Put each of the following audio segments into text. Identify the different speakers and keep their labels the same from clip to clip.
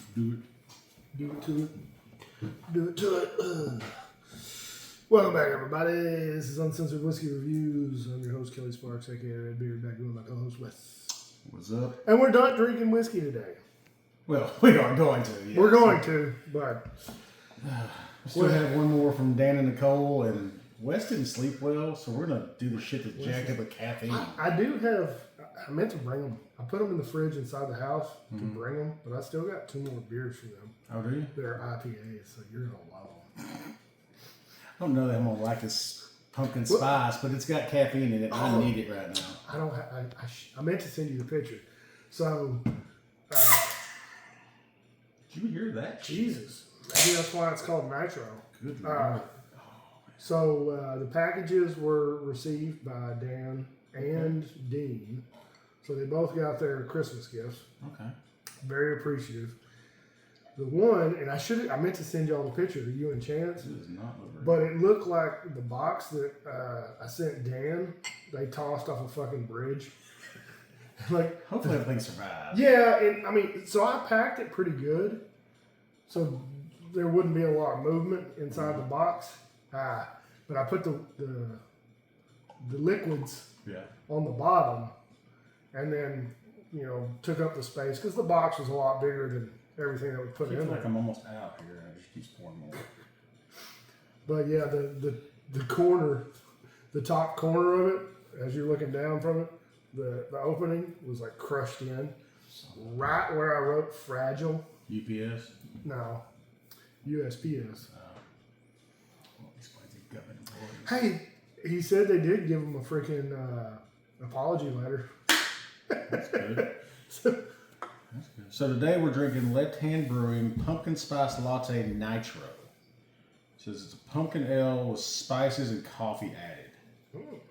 Speaker 1: Just do it.
Speaker 2: Do it to it. Do it to it. Welcome back, everybody. This is Uncensored Whiskey Reviews. I'm your host, Kelly Sparks, aka Red Beard, back with my co-host, Wes.
Speaker 1: What's up?
Speaker 2: And we're not drinking whiskey today.
Speaker 1: Well, we are going to. Yes.
Speaker 2: We're going to, but...
Speaker 1: We still have one more from Dan and Nicole, and Wes didn't sleep well, so we're going to do the shit that's jacked up with caffeine.
Speaker 2: I do have... I meant to bring them. I put them in the fridge inside the house to bring them, but I still got 2 more beers for them.
Speaker 1: Oh, do you?
Speaker 2: They're IPAs, so you're going to love them.
Speaker 1: I don't know that I'm going to like this pumpkin spice, but it's got caffeine in it. I need it right now.
Speaker 2: I don't have... I meant to send you the picture. So...
Speaker 1: Did you hear that?
Speaker 2: Jesus. Maybe that's why it's called Nitro.
Speaker 1: Good Lord.
Speaker 2: So the packages were received by Dan and Dean. So they both got their Christmas gifts.
Speaker 1: Okay.
Speaker 2: Very appreciative. The one, and I meant to send y'all the picture to you and Chance.
Speaker 1: This is not over.
Speaker 2: But it looked like the box that I sent Dan, they tossed off a fucking bridge. Like,
Speaker 1: hopefully everything survives.
Speaker 2: yeah, and I mean, so I packed it pretty good. So there wouldn't be a lot of movement inside the box. But I put the liquids on the bottom, and then took up the space because the box was a lot bigger than everything that was put in there.
Speaker 1: Like I'm almost out here. I just keep pouring more.
Speaker 2: But yeah, the corner, the top corner of it, as you're looking down from it, the opening was like crushed in, right where I wrote fragile.
Speaker 1: UPS.
Speaker 2: No, USPS.
Speaker 1: Explains the government employees.
Speaker 2: Hey, he said they did give him a freaking apology letter.
Speaker 1: That's good. That's good. So today we're drinking Latte Brewing Pumpkin Spice Latte Nitro. It says it's a pumpkin ale with spices and coffee added.
Speaker 2: Ooh.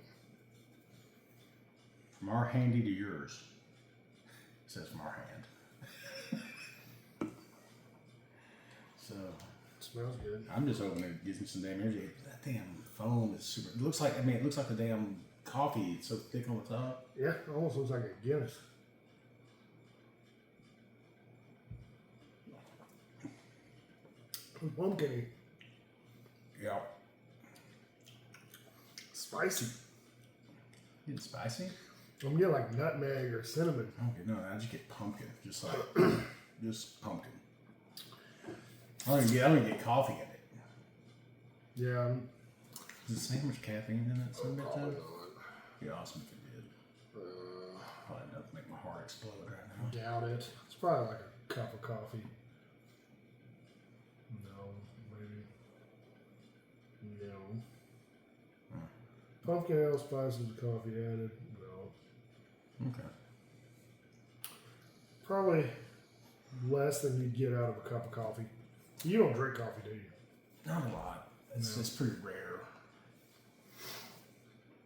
Speaker 1: From our handy to yours. It says from our hand. So
Speaker 2: Smells good.
Speaker 1: I'm just hoping it gives me some damn energy. That damn foam is super. It looks like the damn coffee. It's so thick on the top.
Speaker 2: Yeah, it almost looks like a Guinness. It's pumpkin-y.
Speaker 1: Yeah.
Speaker 2: Spicy.
Speaker 1: It's spicy?
Speaker 2: I'm getting like nutmeg or cinnamon.
Speaker 1: Okay, no, I just get pumpkin. Just like just pumpkin. I don't even get coffee in it.
Speaker 2: Yeah.
Speaker 1: Does it say how much caffeine in that some bit
Speaker 2: Probably
Speaker 1: time?
Speaker 2: not.
Speaker 1: Be awesome if it did. Probably enough to make my heart explode right now.
Speaker 2: Doubt it. It's probably like a cup of coffee. No, maybe. No. Pumpkin ale spices with coffee added. No.
Speaker 1: Okay.
Speaker 2: Probably less than you'd get out of a cup of coffee. You don't drink coffee, do you?
Speaker 1: Not a lot. It's just pretty rare.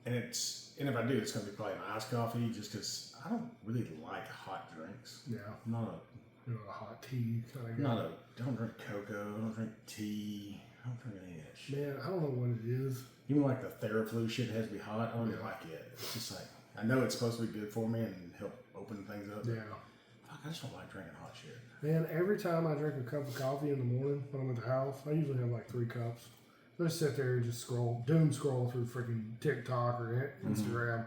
Speaker 1: And if I do, it's going to be probably an iced coffee, just because I don't really like hot drinks.
Speaker 2: Yeah.
Speaker 1: I'm not
Speaker 2: A hot tea kind of guy.
Speaker 1: don't drink cocoa. I don't drink tea. I don't drink any of that shit.
Speaker 2: Man, I don't know what it is.
Speaker 1: Even like the Theraflu shit has to be hot. I don't even like it. It's just like I know it's supposed to be good for me and help open things up.
Speaker 2: Yeah.
Speaker 1: Fuck, I just don't like drinking hot shit.
Speaker 2: Man, every time I drink a cup of coffee in the morning when I'm at the house, I usually have like 3 cups. I just sit there and just doom scroll through freaking TikTok or Instagram.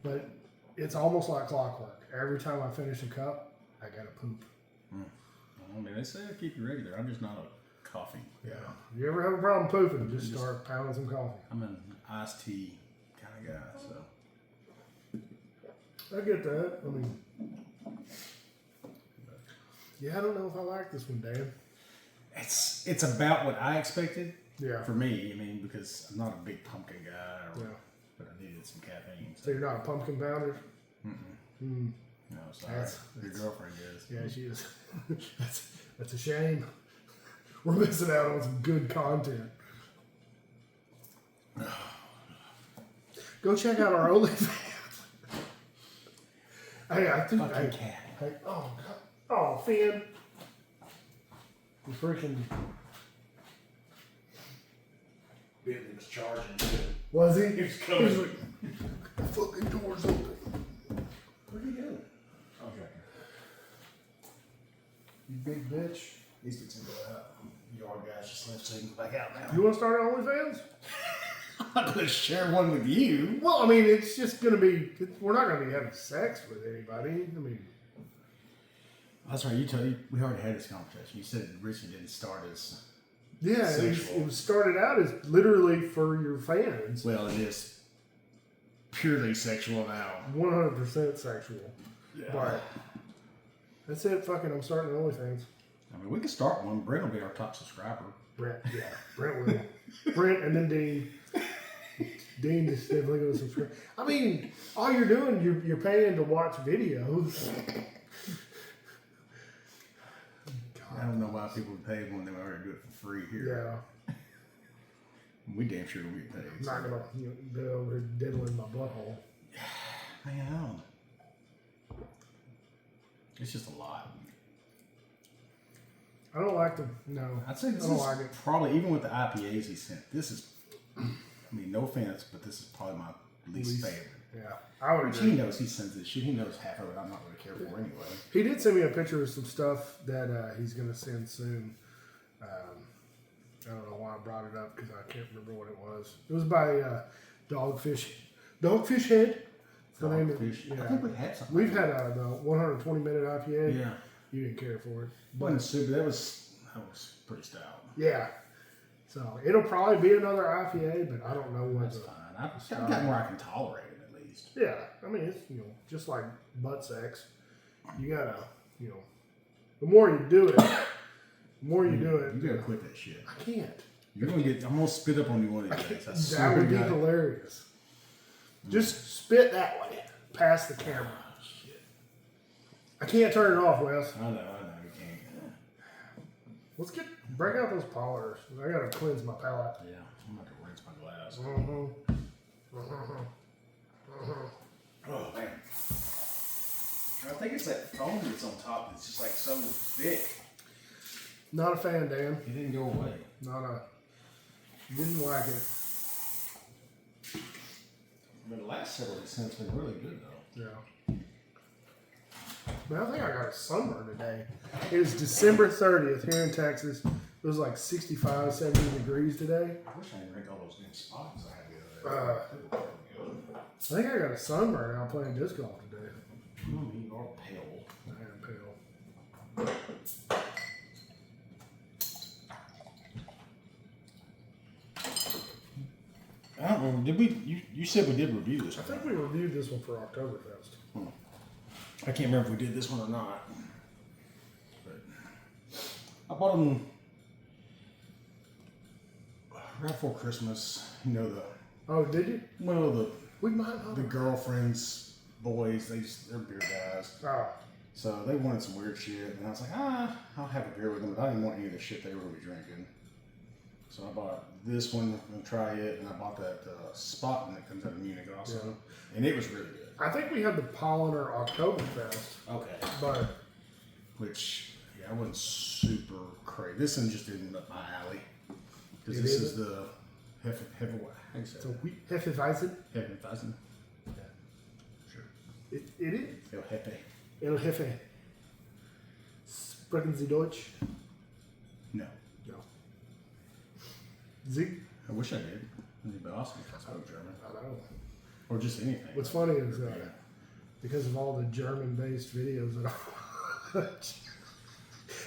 Speaker 2: But it's almost like clockwork. Every time I finish a cup, I gotta poop.
Speaker 1: I mean, they say I keep you regular. I'm just not a coffee.
Speaker 2: Yeah. You ever have a problem pooping? Just start pounding some coffee.
Speaker 1: I'm an iced tea kind of guy, so.
Speaker 2: I get that. I mean, yeah, I don't know if I like this one, Dan.
Speaker 1: It's about what I expected.
Speaker 2: Yeah.
Speaker 1: For me, I mean, because I'm not a big pumpkin guy,
Speaker 2: Yeah.
Speaker 1: but I needed some caffeine.
Speaker 2: So you're not a pumpkin pounder?
Speaker 1: No, sorry. Your girlfriend is.
Speaker 2: Yeah, she is. That's a shame. We're missing out on some good content. Go check out our OnlyFans. Hey, I think.
Speaker 1: Fucking cat.
Speaker 2: Hey, oh God. Oh, Finn. The freaking.
Speaker 1: Bentley was charging.
Speaker 2: Was he?
Speaker 1: He was coming.
Speaker 2: He was like, the fucking door's open.
Speaker 1: Where'd he go? Okay.
Speaker 2: You big bitch.
Speaker 1: He's fixing to go out. Yard guys just left so he can go back out now.
Speaker 2: You want to start OnlyFans?
Speaker 1: I'm not going to share one with you.
Speaker 2: Well, I mean, it's just going to be, we're not going to be having sex with anybody. I mean,
Speaker 1: that's right. We already had this conversation. You said Richie didn't start as
Speaker 2: yeah,
Speaker 1: sexual.
Speaker 2: it was started out as literally for your fans.
Speaker 1: Well, it is purely sexual now.
Speaker 2: 100% sexual.
Speaker 1: Yeah.
Speaker 2: But that's it. Fucking, I'm starting OnlyFans.
Speaker 1: I mean, we can start one. Brent will be our top subscriber.
Speaker 2: Brent, yeah. Brent will. Brent and then Dean. Dean is definitely going to subscribe. I mean, all you're doing, you're paying to watch videos.
Speaker 1: I don't know why people would pay when they already do it for free here.
Speaker 2: Yeah.
Speaker 1: We damn sure will get paid.
Speaker 2: I'm not going to be over here diddling my butthole.
Speaker 1: Man, I don't. It's just a lot.
Speaker 2: I don't like them. No.
Speaker 1: I'd say this
Speaker 2: I don't
Speaker 1: is
Speaker 2: like it.
Speaker 1: probably, even with the IPAs he sent, this is, I mean, no offense, but this is probably my least favorite.
Speaker 2: Yeah. I would
Speaker 1: Which
Speaker 2: agree.
Speaker 1: he knows he sends this shit. He knows half of it I'm not really care for anyway.
Speaker 2: He did send me a picture of some stuff that he's going to send soon. I don't know why I brought it up because I can't remember what it was. It was by Dogfish Head. The name of,
Speaker 1: Dogfish.
Speaker 2: yeah.
Speaker 1: I think we had something.
Speaker 2: We've had the 120 minute IPA.
Speaker 1: Yeah.
Speaker 2: You didn't care for it.
Speaker 1: Wasn't super. That was pretty stout.
Speaker 2: Yeah. So it'll probably be another IPA, but I don't know what.
Speaker 1: That's fine. I've gotten where I can tolerate it at least.
Speaker 2: Yeah, I mean it's just like butt sex. You gotta the more you do it,
Speaker 1: You gotta quit that shit.
Speaker 2: I can't.
Speaker 1: You're gonna get. I'm gonna spit up on you one of these days. I
Speaker 2: That
Speaker 1: swear
Speaker 2: would be
Speaker 1: to God.
Speaker 2: hilarious. Just spit that way, past the camera.
Speaker 1: Oh, shit.
Speaker 2: I can't turn it off, Wes.
Speaker 1: I know. You can't.
Speaker 2: Let's break out those polars. I gotta cleanse my palate.
Speaker 1: Yeah, I'm about to rinse my glass. Oh man. I think it's that foam that's on top that's just like so thick.
Speaker 2: Not a fan, Dan.
Speaker 1: It didn't go away.
Speaker 2: Didn't like it.
Speaker 1: I mean, the last several cents been really good though.
Speaker 2: Yeah. Man, I think I got a sunburn today. It is December 30th here in Texas. It was like 65, 70 degrees today.
Speaker 1: I wish I didn't drink all those damn spots I had the other day.
Speaker 2: I think I got a sunburn out playing disc golf today.
Speaker 1: You are pale.
Speaker 2: I am pale.
Speaker 1: I don't know. Did we? You said we did review this
Speaker 2: I
Speaker 1: one.
Speaker 2: think we reviewed this one for Oktoberfest.
Speaker 1: I can't remember if we did this one or not. But I bought them right before Christmas. You know
Speaker 2: Oh, did you? We might not.
Speaker 1: the girlfriends, boys. They're beer guys.
Speaker 2: Oh,
Speaker 1: So they wanted some weird shit, and I was like, I'll have a beer with them, but I didn't want any of the shit they were going to be drinking. So I bought this one and try it, and I bought that Spaten that comes out of Munich also, and it was really good.
Speaker 2: I think we had the Polliner Oktoberfest,
Speaker 1: Okay.
Speaker 2: but
Speaker 1: Which, I wasn't super crazy. This one just isn't up my alley. Because
Speaker 2: It
Speaker 1: this
Speaker 2: isn't?
Speaker 1: is the how do you say
Speaker 2: it's a
Speaker 1: that?
Speaker 2: wheat Hefeweizen.
Speaker 1: Hefeweizen? Yeah. Sure.
Speaker 2: It is.
Speaker 1: El Jefe.
Speaker 2: El Jefe. Sprechen Sie Deutsch?
Speaker 1: No.
Speaker 2: No. Zig?
Speaker 1: I wish I did. It'd be awesome if I spoke German.
Speaker 2: I don't know.
Speaker 1: Or just anything.
Speaker 2: What's funny is because of all the German-based videos that I watch,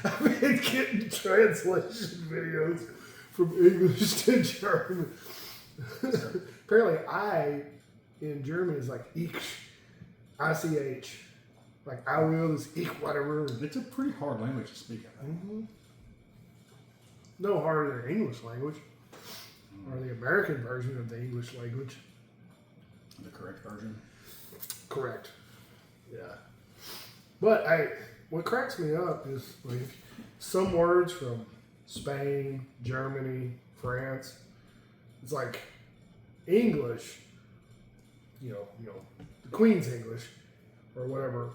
Speaker 2: I've been getting translation videos from English to German. Apparently, I in German is like ich, ich. Like I will is ich, whatever.
Speaker 1: It's a pretty hard language to speak, I think.
Speaker 2: No harder than English language, or the American version of the English language.
Speaker 1: The correct version.
Speaker 2: Correct. Yeah. But what cracks me up is like some words from Spain, Germany, France. It's like English, the Queen's English or whatever.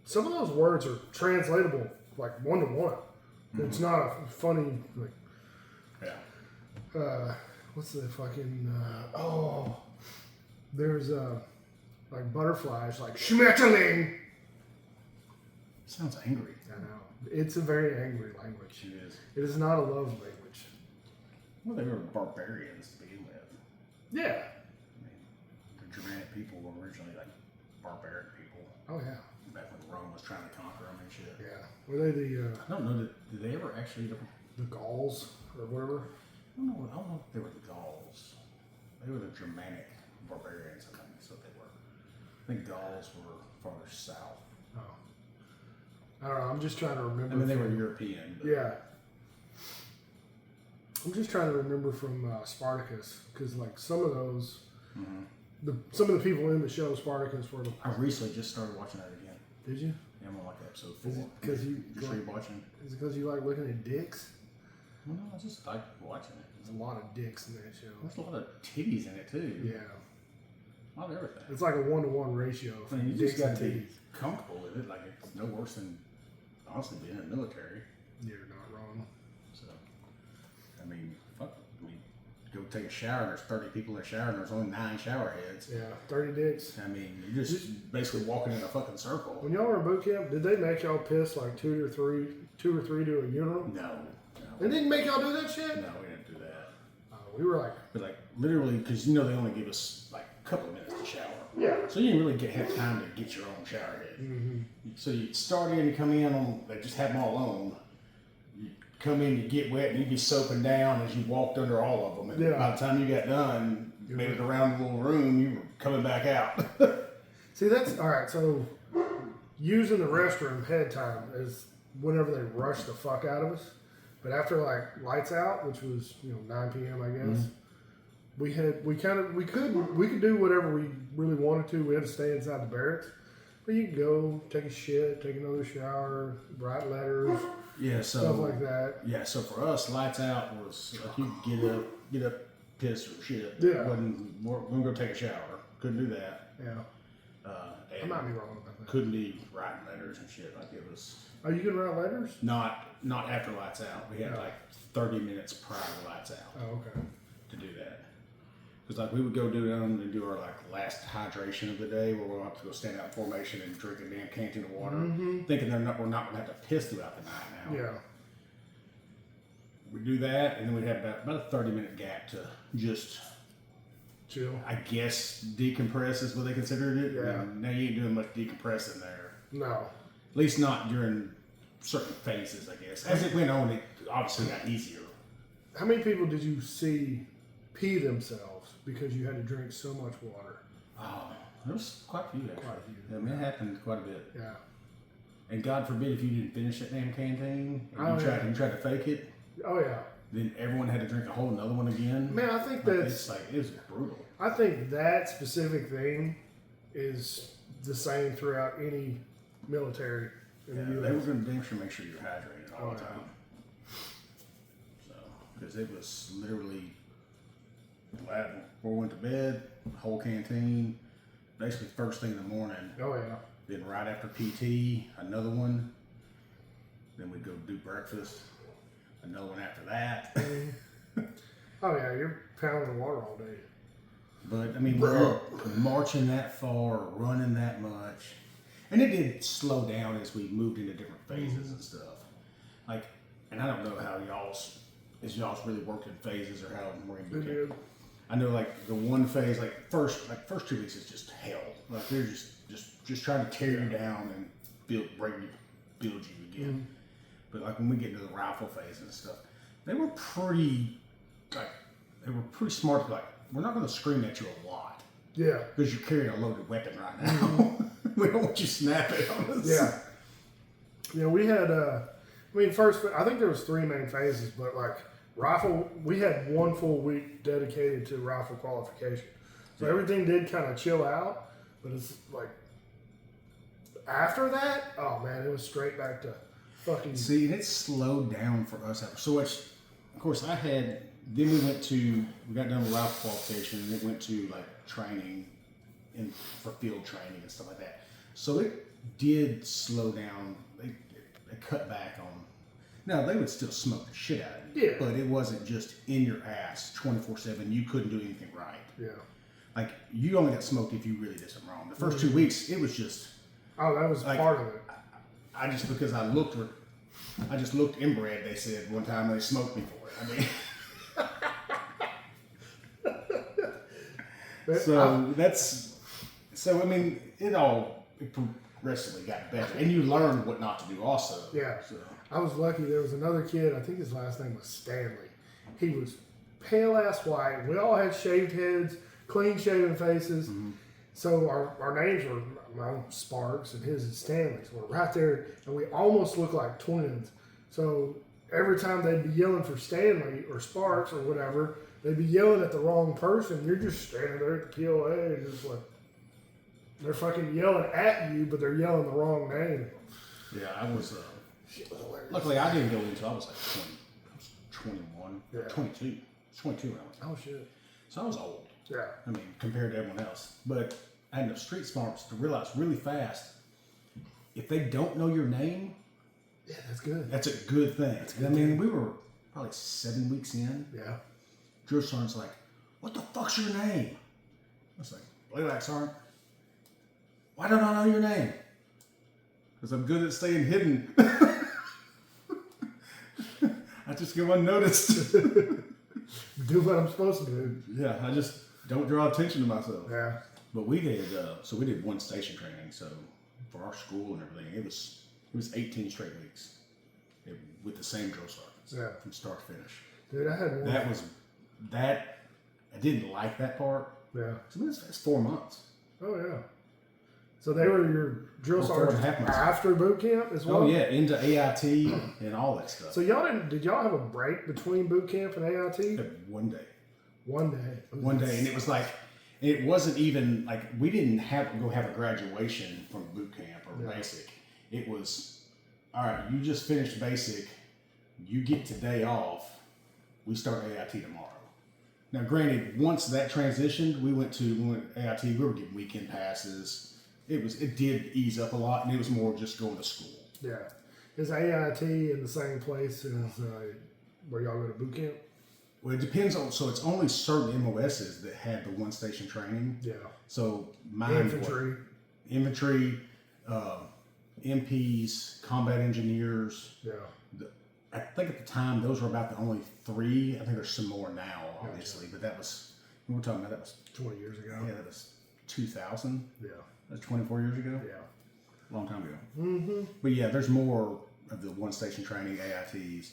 Speaker 2: Some of those words are translatable like one to one. It's not a funny like.
Speaker 1: Yeah.
Speaker 2: What's the fucking there's like butterflies like Schmetterling.
Speaker 1: Sounds angry.
Speaker 2: I know. It's a very angry language.
Speaker 1: It is.
Speaker 2: It is not a love language.
Speaker 1: Well, they were barbarians to begin with.
Speaker 2: Yeah.
Speaker 1: I mean, the Germanic people were originally like barbaric people.
Speaker 2: Oh yeah.
Speaker 1: Back when Rome was trying to conquer them and shit.
Speaker 2: Yeah. Were they the
Speaker 1: I don't know. Did they ever actually?
Speaker 2: the Gauls or whatever?
Speaker 1: I don't know if they were the Gauls. They were the Germanic barbarians. I think that's what they were. I think Gauls were farther south.
Speaker 2: Oh. I don't know. I'm just trying to remember.
Speaker 1: I mean, they were European. But
Speaker 2: Yeah. I'm just trying to remember from Spartacus because like some of those, some of the people in the show Spartacus were.
Speaker 1: I recently just started watching that again.
Speaker 2: Did you?
Speaker 1: Yeah, I'm on like episode 4.
Speaker 2: Is it because you
Speaker 1: just rewatching?
Speaker 2: Is it because you like looking at dicks?
Speaker 1: Well, no, I just like watching it.
Speaker 2: There's a lot of dicks in that show.
Speaker 1: There's a lot of titties in it too.
Speaker 2: Yeah.
Speaker 1: A lot of everything.
Speaker 2: It's like a 1-to-1 ratio.
Speaker 1: I mean, you
Speaker 2: dicks
Speaker 1: just got
Speaker 2: and
Speaker 1: to be
Speaker 2: titties.
Speaker 1: comfortable with it. Like it's no worse than honestly being in the military.
Speaker 2: You're not wrong.
Speaker 1: So, I mean, fuck. I mean, go take a shower. And there's 30 people in the shower, and there's only 9 shower heads.
Speaker 2: Yeah, 30 dicks.
Speaker 1: I mean, you're just basically walking in a fucking circle.
Speaker 2: When y'all were in boot camp, did they make y'all piss like two or three to a urinal?
Speaker 1: No.
Speaker 2: They didn't make y'all do that shit?
Speaker 1: No, we didn't do that.
Speaker 2: We were like,
Speaker 1: But like literally, because they only give us like a couple of minutes to shower.
Speaker 2: yeah.
Speaker 1: So you didn't really have time to get your own shower head. So you start in, you come in, they just have them all on. You come in, you get wet, and you'd be soaking down as you walked under all of them. And by the time you got done, you made it around the little room, you were coming back out.
Speaker 2: See, that's all right. So using the restroom head time is whenever they rush the fuck out of us. But after like lights out, which was 9 p.m. I guess, we could do whatever we really wanted to. We had to stay inside the barracks, but you could go take a shit, take another shower, write letters, stuff like that.
Speaker 1: Yeah, so for us, lights out was like you get up, piss or shit.
Speaker 2: Yeah,
Speaker 1: we're gonna go take a shower. Couldn't do that.
Speaker 2: Yeah, I might be wrong about that.
Speaker 1: Couldn't be writing letters and shit. Like it was.
Speaker 2: Are you gonna write letters?
Speaker 1: Not after lights out. We had like 30 minutes prior to lights out.
Speaker 2: Oh, okay.
Speaker 1: To do that, because like we would go do our like last hydration of the day, where we'll have to go stand out in formation and drink a damn canteen of water, thinking we're not gonna have to piss throughout the night now.
Speaker 2: Yeah.
Speaker 1: We do that, and then we have about a 30-minute gap to just
Speaker 2: chill.
Speaker 1: I guess decompress is what they considered it.
Speaker 2: Yeah.
Speaker 1: Now you ain't doing much decompressing there.
Speaker 2: No.
Speaker 1: At least not during certain phases, I guess. As it went on, it obviously got easier.
Speaker 2: How many people did you see pee themselves because you had to drink so much water?
Speaker 1: Oh, there was quite a few actually.
Speaker 2: Quite a few.
Speaker 1: Yeah, I mean, it happened quite a bit.
Speaker 2: Yeah.
Speaker 1: And God forbid if you didn't finish that damn canteen and you tried to fake it,
Speaker 2: Oh yeah.
Speaker 1: then everyone had to drink a whole another one again.
Speaker 2: Man, I think
Speaker 1: It's like it was brutal.
Speaker 2: I think that specific thing is the same throughout any military in
Speaker 1: Yeah,
Speaker 2: the
Speaker 1: they were
Speaker 2: U.S.
Speaker 1: going to damn sure make sure you're hydrated all the
Speaker 2: yeah.
Speaker 1: time. So, because it was literally before we went to bed, whole canteen, basically first thing in the morning.
Speaker 2: Oh yeah.
Speaker 1: Then right after PT, another one. Then we'd go do breakfast. Another one after that.
Speaker 2: Oh yeah, you're pounding the water all day.
Speaker 1: But I mean, we're marching that far, running that much, and it did slow down as we moved into different phases and stuff. Like, and I don't know how y'all's really worked in phases or how Marine boot camp. I know like the one phase, like first 2 weeks is just hell. Like they're just trying to tear you down and build you again. But like when we get into the rifle phase and stuff, they were pretty smart. Like, we're not going to scream at you a lot.
Speaker 2: Yeah.
Speaker 1: Because you're carrying a loaded weapon right now. We don't want you snapping on us.
Speaker 2: Yeah. Yeah, we had, first, I think there was 3 main phases, but like rifle, we had 1 full week dedicated to rifle qualification. So everything did kind of chill out, but it's like, after that, oh man, it was straight back to fucking.
Speaker 1: See, and it slowed down for us. So much, of course, then we got done with rifle qualification, and it went to like training for field training and stuff like that. So it did slow down. They cut back on. Now they would still smoke the shit out of you, but it wasn't just in your ass 24/7. You couldn't do anything right.
Speaker 2: Yeah.
Speaker 1: Like you only got smoked if you really did something wrong. The first 2 weeks, it was just.
Speaker 2: Oh, that was like, part of it.
Speaker 1: I just because I just looked inbred. They said one time they smoked me for it. I mean, so I mean, it progressively got better, and you learn what not to do also.
Speaker 2: Yeah.
Speaker 1: So.
Speaker 2: I was lucky. There was another kid. I think his last name was Stanley. He was pale ass white. We all had shaved heads, clean shaven faces. Mm-hmm. So our names were mine Sparks and his is Stanley. So we're right there, and we almost look like twins. So every time they'd be yelling for Stanley or Sparks or whatever, they'd be yelling at the wrong person. You're just standing there at the POA and just like they're fucking yelling at you, but they're yelling the wrong name.
Speaker 1: Yeah, I was. Luckily, I didn't go until I was like 20. I was 21, 22. I was 22 when I went.
Speaker 2: Oh shit!
Speaker 1: So I was old.
Speaker 2: Yeah.
Speaker 1: I mean, compared to everyone else, but I had enough street smarts to realize really fast if they don't know your name.
Speaker 2: Yeah, that's good.
Speaker 1: That's a good thing. I mean, we were probably 7 weeks in.
Speaker 2: Yeah.
Speaker 1: Drill sergeant's like, "What the fuck's your name?" I was like, "Look at that, sergeant. Why don't I know your name?" Because I'm good at staying hidden. I just go unnoticed.
Speaker 2: Do what I'm supposed to do.
Speaker 1: Yeah, I just don't draw attention to myself.
Speaker 2: Yeah.
Speaker 1: But we did, we did one station training. So for our school and everything, it was 18 straight weeks with the same drill sergeants.
Speaker 2: Yeah.
Speaker 1: From start to finish.
Speaker 2: Dude, I had one.
Speaker 1: I didn't like that part.
Speaker 2: Yeah.
Speaker 1: So it's 4 months.
Speaker 2: Oh yeah. So they were your drill sergeants after boot camp as well?
Speaker 1: Oh yeah, into AIT and all that stuff.
Speaker 2: So did y'all have a break between boot camp and AIT?
Speaker 1: One day.
Speaker 2: One day.
Speaker 1: One day, and it was like, it wasn't even like we didn't have to go have a graduation from boot camp or basic. It was, all right, you just finished basic, you get today off, we start AIT tomorrow. Now, granted, once that transitioned, we went AIT, we were getting weekend passes. It did ease up a lot, and it was more just going to school.
Speaker 2: Yeah. Is AIT in the same place as where y'all go to boot camp?
Speaker 1: Well, it depends on, so it's only certain MOSs that had the one station training.
Speaker 2: Yeah.
Speaker 1: So mine, infantry, MPs, combat engineers.
Speaker 2: Yeah.
Speaker 1: I think at the time those were about the only 3. I think there's some more now, obviously, but that was, we're talking about, that was
Speaker 2: 20 years ago.
Speaker 1: Yeah, that was 2000.
Speaker 2: Yeah.
Speaker 1: That's 24 years ago?
Speaker 2: Yeah.
Speaker 1: Long time ago.
Speaker 2: Mm-hmm.
Speaker 1: But yeah, there's more of the one station training AITs.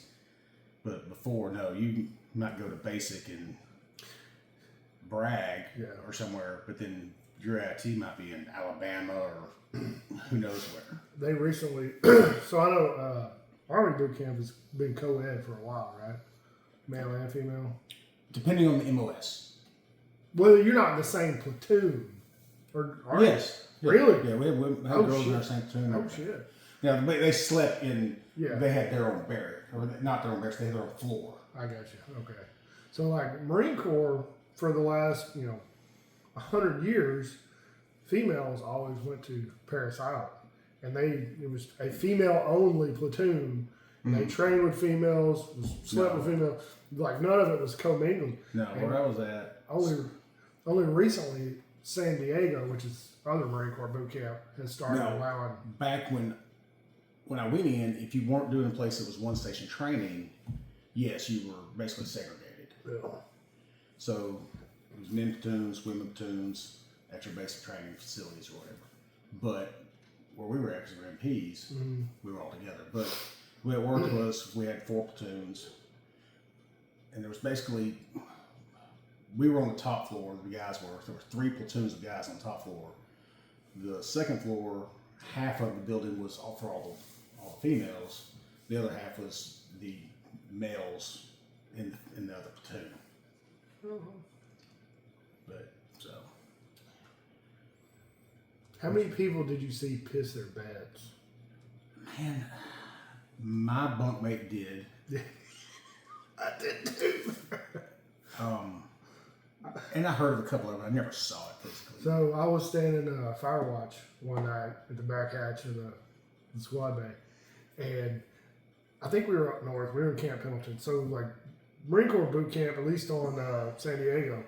Speaker 1: But before, no, you might go to basic and brag or somewhere, but then your AIT might be in Alabama or who knows where.
Speaker 2: They recently, so I know Army boot camp has been co-ed for a while, right? Male and female?
Speaker 1: Depending on the MOS.
Speaker 2: Well, you're not in the same platoon. Or are
Speaker 1: yes.
Speaker 2: You? Really?
Speaker 1: Yeah, we had girls in our same platoon.
Speaker 2: Oh, shit.
Speaker 1: Yeah, they slept in, they had their own barrack. Or not their own barracks, they had their own floor.
Speaker 2: I got you. Okay. So, like, Marine Corps, for the last, 100 years, females always went to Parris Island. And it was a female-only platoon. Mm-hmm. They trained with females, slept with females. Like, none of it was commingled.
Speaker 1: No,
Speaker 2: and
Speaker 1: where I was at.
Speaker 2: Only recently, San Diego, which is other Marine Corps boot camp, has started allowing.
Speaker 1: Back when I went in, if you weren't doing a place that was one station training, yes, you were basically segregated.
Speaker 2: Yeah.
Speaker 1: So it was men platoons, women platoons, at your basic training facilities or whatever. But where we were at, because we were MPs, we were all together. But the way it worked was we had 4 platoons, and there was basically, we were on the top floor, the guys were, there were 3 platoons of guys on the top floor. The second floor, half of the building was all for all the females. The other half was the males in the other platoon.
Speaker 2: Mm-hmm.
Speaker 1: But so,
Speaker 2: how many people did you see piss their beds?
Speaker 1: Man, my bunkmate did.
Speaker 2: I did too.
Speaker 1: And I heard of a couple of them. I never saw it physically.
Speaker 2: So I was standing fire watch one night at the back hatch of the squad bay, and I think we were up north. We were in Camp Pendleton. So like Marine Corps boot camp, at least on San Diego,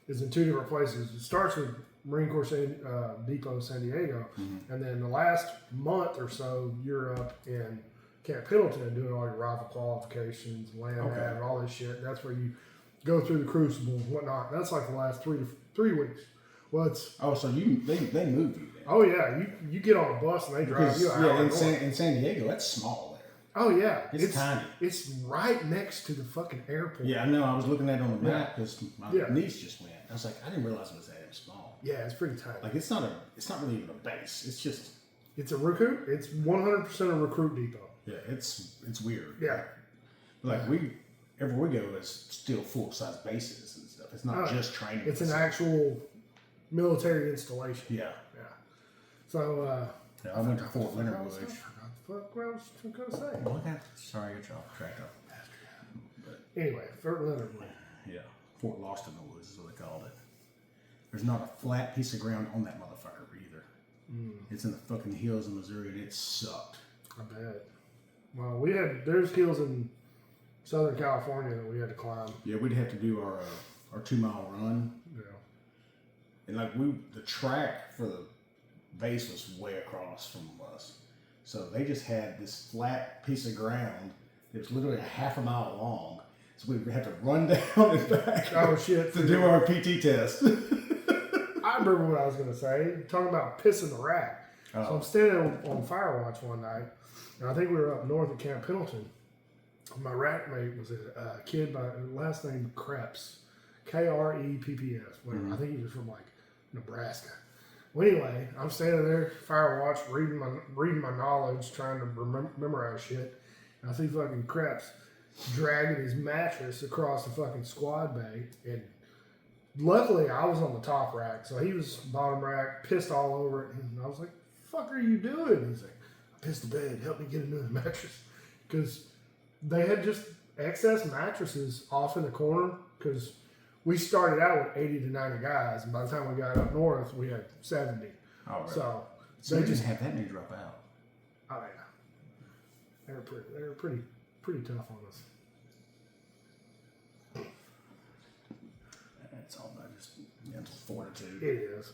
Speaker 2: is in 2 different places. It starts with Marine Corps Depot, San Diego, and then the last month or so, you're up in Camp Pendleton doing all your rifle qualifications, land nav, and all this shit. That's where you go through the crucible and whatnot. That's like the last 3 weeks. Well, it's
Speaker 1: so they moved you then.
Speaker 2: Oh yeah, you get on a bus and they drive you out.
Speaker 1: In San Diego, that's small there.
Speaker 2: Oh yeah,
Speaker 1: it's tiny.
Speaker 2: It's right next to the fucking airport.
Speaker 1: Yeah, I know. I was looking at it on the map because my niece just went. I was like, I didn't realize it was that small.
Speaker 2: Yeah, it's pretty tiny.
Speaker 1: Like it's not really even a base.
Speaker 2: It's a recruit. It's 100% a recruit depot.
Speaker 1: Yeah, it's weird.
Speaker 2: Yeah,
Speaker 1: like everywhere we go is still full size bases and stuff. It's not just training.
Speaker 2: It's an actual military installation.
Speaker 1: Yeah.
Speaker 2: So
Speaker 1: I went to Fort Leonard Wood.
Speaker 2: What I was going to say.
Speaker 1: Look at sorry, I got you off track up.
Speaker 2: Anyway, Fort Leonard Wood.
Speaker 1: Yeah, Fort Lost in the Woods is what they called it. There's not a flat piece of ground on that motherfucker either. It's in the fucking hills of Missouri and it sucked.
Speaker 2: I bet. Well, there's hills in Southern California that we had to climb.
Speaker 1: Yeah, we'd have to do our 2 mile run.
Speaker 2: Yeah.
Speaker 1: And like the track for the base was way across from us. So they just had this flat piece of ground that was literally a half a mile long. So we had to run down and back to do our PT test.
Speaker 2: I remember what I was going to say. Talking about pissing the rack. So I'm standing on fire watch one night, and I think we were up north at Camp Pendleton. My rack mate was a kid by last name Kreps. Krepps, whatever. I think he was from like Nebraska. Well, anyway, I'm standing there, fire watch, reading my knowledge, trying to memorize shit. And I see fucking Kreps dragging his mattress across the fucking squad bay. And luckily, I was on the top rack, so he was bottom rack, pissed all over it. And I was like, "Fuck, are you doing?" He's like, "I pissed the bed. Help me get another mattress," because they had just excess mattresses off in the corner because we started out with 80 to 90 guys, and by the time we got up north, we had 70.
Speaker 1: Oh, right.
Speaker 2: So
Speaker 1: they just have that many drop out.
Speaker 2: Oh yeah, they were pretty tough on us.
Speaker 1: It's all about just mental fortitude.
Speaker 2: It is.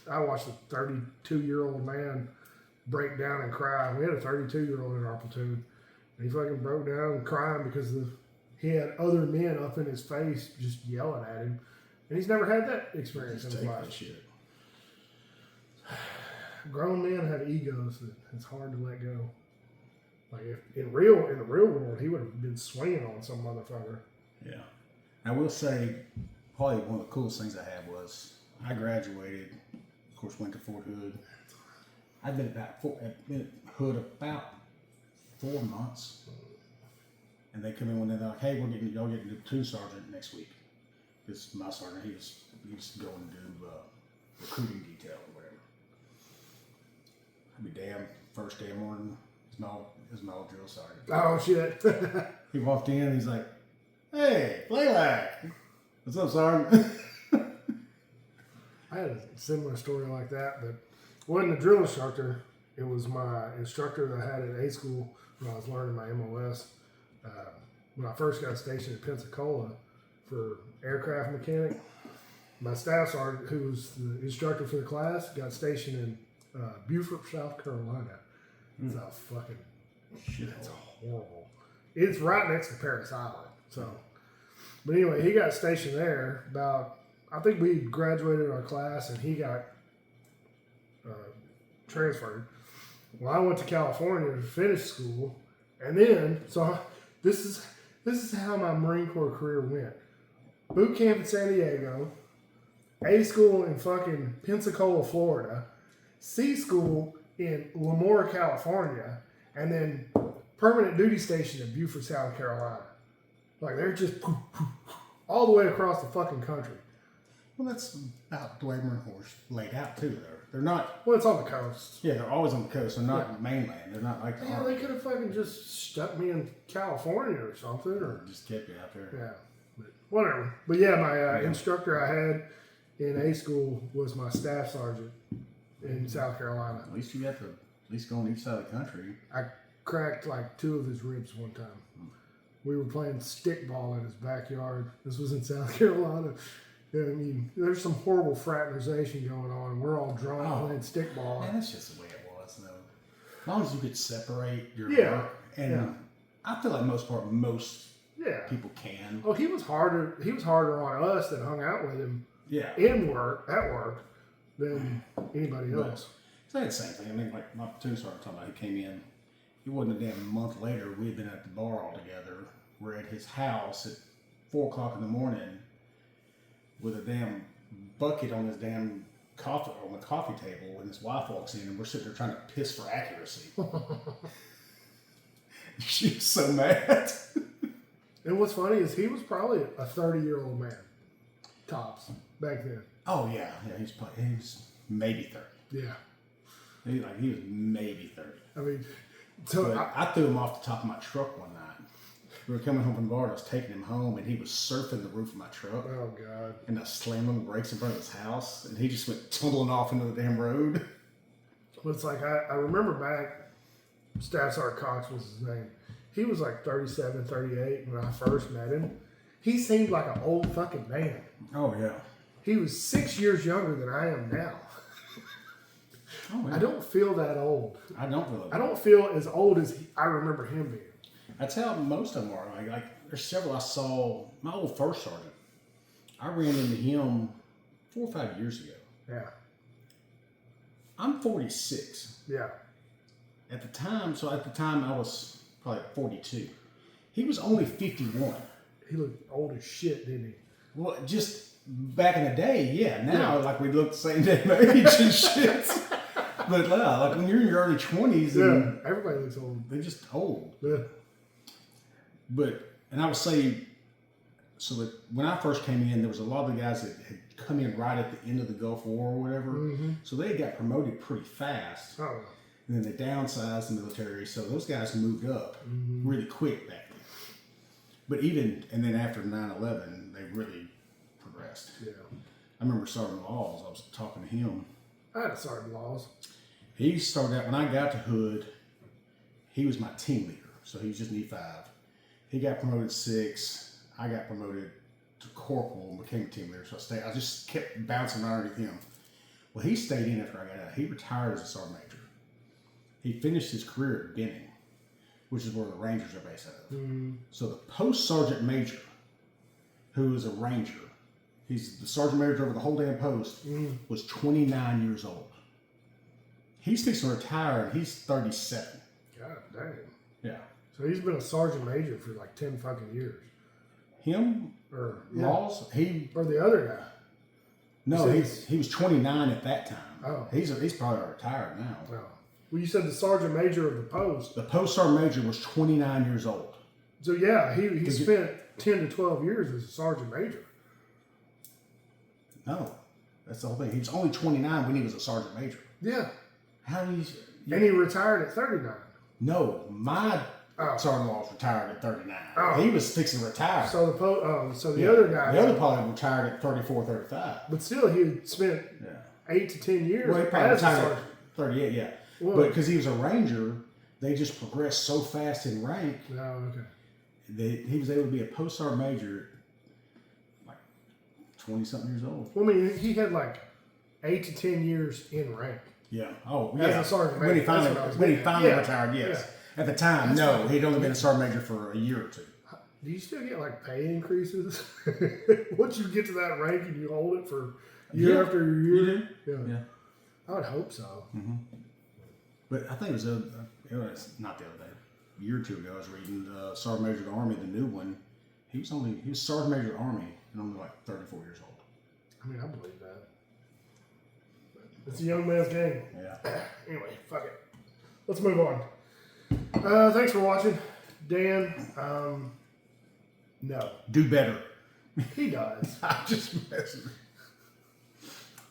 Speaker 2: I watched a 32-year-old man break down and cry. We had a 32-year-old in our platoon, and he fucking broke down crying because he had other men up in his face just yelling at him. And he's never had that experience in his life.
Speaker 1: Shit.
Speaker 2: Grown men have egos that it's hard to let go. Like in the real world, he would have been swinging on some motherfucker.
Speaker 1: Yeah. I will say, probably one of the coolest things I had was I graduated, of course, went to Fort Hood. I've been at Hood about 4 months. And they come in one day, they're like, "Hey, y'all getting a platoon sergeant next week." Because my sergeant, he's going to do recruiting detail or whatever. I'd be damn, first day of morning, it's my old drill sergeant.
Speaker 2: Oh, shit.
Speaker 1: He walked in, he's like, "Hey, Laylac, what's up, sergeant?"
Speaker 2: I had a similar story like that, but it wasn't a drill instructor. It was my instructor that I had at A school when I was learning my MOS. When I first got stationed at Pensacola for aircraft mechanic, my staff sergeant, who was the instructor for the class, got stationed in Beaufort, South Carolina. It's a fucking shit. It's horrible. It's right next to Parris Island. So, but anyway, he got stationed there I think we graduated our class and he got transferred. Well, I went to California to finish school, and then this is how my Marine Corps career went. Boot camp in San Diego, A school in fucking Pensacola, Florida, C school in Lemoore, California, and then permanent duty station in Beaufort, South Carolina. Like they're just all the way across the fucking country.
Speaker 1: Well, that's about the way Marine Corps laid out too. They're not.
Speaker 2: Well, it's on the coast.
Speaker 1: Yeah, they're always on the coast. They're not mainland. They're not like the
Speaker 2: Army. They could have fucking just stuck me in California or something, or
Speaker 1: just kept you out there.
Speaker 2: Yeah, but whatever. But yeah, my instructor I had in A school was my staff sergeant in South Carolina.
Speaker 1: At least you got to at least go on each side of the country.
Speaker 2: I cracked like 2 of his ribs one time. We were playing stickball in his backyard. This was in South Carolina. Yeah, I mean, there's some horrible fraternization going on. We're all drunk playing stickball.
Speaker 1: Man, that's just the way it was, though. As long as you could separate your
Speaker 2: Yeah.
Speaker 1: work, and I feel like most people can.
Speaker 2: Oh, he was harder on us that hung out with him.
Speaker 1: Yeah.
Speaker 2: At work, than anybody else.
Speaker 1: It's like the same thing. I mean, like my platoon sergeant talking about, he came in. It wasn't a damn month later. We had been at the bar all together. We're at his house at 4:00 in the morning with a damn bucket on his damn coffee on the coffee table, and his wife walks in, and we're sitting there trying to piss for accuracy. She was so mad.
Speaker 2: And what's funny is he was probably a 30-year-old man, tops, back then.
Speaker 1: Oh yeah, he's maybe 30.
Speaker 2: Yeah,
Speaker 1: He was maybe 30.
Speaker 2: I mean, so
Speaker 1: I threw him off the top of my truck one night. We were coming home from the bar, and I was taking him home, and he was surfing the roof of my truck.
Speaker 2: Oh God!
Speaker 1: And I slammed on the brakes in front of his house, and he just went tumbling off into the damn road.
Speaker 2: Well, it's like I remember back, Staff Sergeant Cox was his name. He was like 37, 38 when I first met him. He seemed like an old fucking man.
Speaker 1: Oh yeah.
Speaker 2: He was 6 years younger than I am now.
Speaker 1: Oh, yeah.
Speaker 2: I don't feel that old.
Speaker 1: I don't feel that.
Speaker 2: I don't feel as old as I remember him being.
Speaker 1: That's how most of them are. Like there's several I saw. My old first sergeant, I ran into him 4 or 5 years ago.
Speaker 2: Yeah.
Speaker 1: I'm 46.
Speaker 2: Yeah.
Speaker 1: At the time I was probably 42. He was only 51.
Speaker 2: He looked old as shit, didn't he?
Speaker 1: Well, just back in the day, yeah. Now, like, we look the same damn age and shit. But, like, when you're in your early 20s, and
Speaker 2: everybody looks old.
Speaker 1: they're just old.
Speaker 2: Yeah.
Speaker 1: But, and I would say, so that when I first came in, there was a lot of the guys that had come in right at the end of the Gulf War or whatever. Mm-hmm. So they got promoted pretty fast.
Speaker 2: Oh.
Speaker 1: And then they downsized the military. So those guys moved up really quick back then. But and then after 9/11, they really progressed.
Speaker 2: Yeah.
Speaker 1: I remember Sergeant Laws. I was talking to him.
Speaker 2: I had a Sergeant Laws.
Speaker 1: He started out, when I got to Hood, he was my team leader. So he was just an E5. He got promoted to 6. I got promoted to corporal and became a team leader. So I just kept bouncing around underneath him. Well, he stayed in after I got out. He retired as a sergeant major. He finished his career at Benning, which is where the Rangers are based out of. Mm-hmm. So the post sergeant major, who is a Ranger, he's the sergeant major over the whole damn post, was 29 years old. He's fixing to retire, and he's 37.
Speaker 2: God damn.
Speaker 1: Yeah.
Speaker 2: So he's been a sergeant major for like 10 fucking years.
Speaker 1: Him?
Speaker 2: Or
Speaker 1: Laws?
Speaker 2: Or the other guy.
Speaker 1: No, he was 29 at that time.
Speaker 2: Oh.
Speaker 1: He's probably retired now.
Speaker 2: Oh. Well, you said the sergeant major of the post.
Speaker 1: The post sergeant major was 29 years old.
Speaker 2: So yeah, he spent 10 to 12 years as a sergeant major.
Speaker 1: No, that's the whole thing. He was only 29 when he was a sergeant major.
Speaker 2: Yeah.
Speaker 1: How do you?
Speaker 2: And he retired at 39.
Speaker 1: No, my sergeant Laws retired at 39.
Speaker 2: Oh.
Speaker 1: He was fixing to retire.
Speaker 2: So the other guy.
Speaker 1: The other probably retired at 34, 35.
Speaker 2: But still, he had spent 8 to 10 years.
Speaker 1: Well, he probably
Speaker 2: as a
Speaker 1: retired
Speaker 2: sergeant.
Speaker 1: at 38, yeah.
Speaker 2: Well,
Speaker 1: but because he was a Ranger, they just progressed so fast in rank.
Speaker 2: Oh, okay.
Speaker 1: He was able to be a post sergeant major at like 20-something years old.
Speaker 2: Well, I mean, he had like 8 to 10 years in rank.
Speaker 1: Yeah. Oh, yeah.
Speaker 2: As a sergeant major.
Speaker 1: When he finally retired, yes.
Speaker 2: Yeah.
Speaker 1: At the time, no. He'd only been a sergeant major for a year or two.
Speaker 2: Do you still get like pay increases? Once you get to that rank and you hold it for year after year?
Speaker 1: You do?
Speaker 2: Yeah. I would hope so.
Speaker 1: Mm-hmm. But I think it was not the other day, a year or two ago, I was reading Sergeant Major of the Army, the new one. He was Sergeant Major of the Army and only like 34 years old.
Speaker 2: I mean, I believe that. But it's a young man's game.
Speaker 1: Yeah.
Speaker 2: Anyway, fuck it. Let's move on. Thanks for watching. Dan, no.
Speaker 1: Do better.
Speaker 2: He does.
Speaker 1: I'm just messing.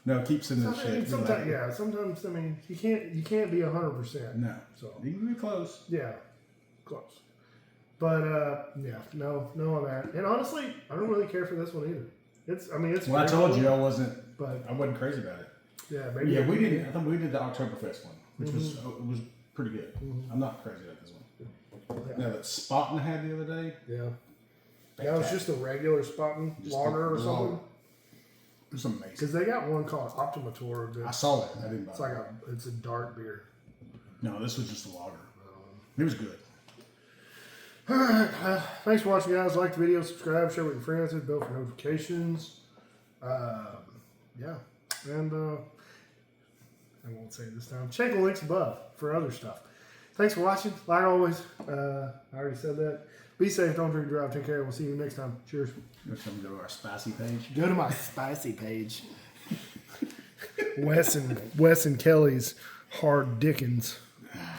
Speaker 1: No, keep sending shit.
Speaker 2: Sometimes, I mean, you can't be 100%.
Speaker 1: No.
Speaker 2: So
Speaker 1: you can be close.
Speaker 2: Yeah, close. But no on that. And honestly, I don't really care for this one either. It's.
Speaker 1: Well, I told you I wasn't crazy about it.
Speaker 2: Yeah, maybe.
Speaker 1: Yeah, we didn't. I think we did the Oktoberfest one, which was pretty good. Mm-hmm. I'm not crazy about this one. Yeah. Now that Spaten I had the other day.
Speaker 2: Yeah. That was just a regular Spaten lager or something.
Speaker 1: It's amazing.
Speaker 2: Because they got one called Optimator.
Speaker 1: I saw that. I didn't buy
Speaker 2: It's
Speaker 1: it.
Speaker 2: like it's a dark beer.
Speaker 1: No, this was just a lager. It was good.
Speaker 2: All right. Thanks for watching, guys. Like the video, subscribe, share with your friends, hit the bell for notifications. Yeah. And I won't say it this time. Check the links above for other stuff. Thanks for watching. Like always, I already said that. Be safe. Don't drink and drive. Take care. We'll see you next time. Cheers.
Speaker 1: Let's go to our spicy page.
Speaker 2: Go to my spicy page. Wes and Kelly's Hard Dickens.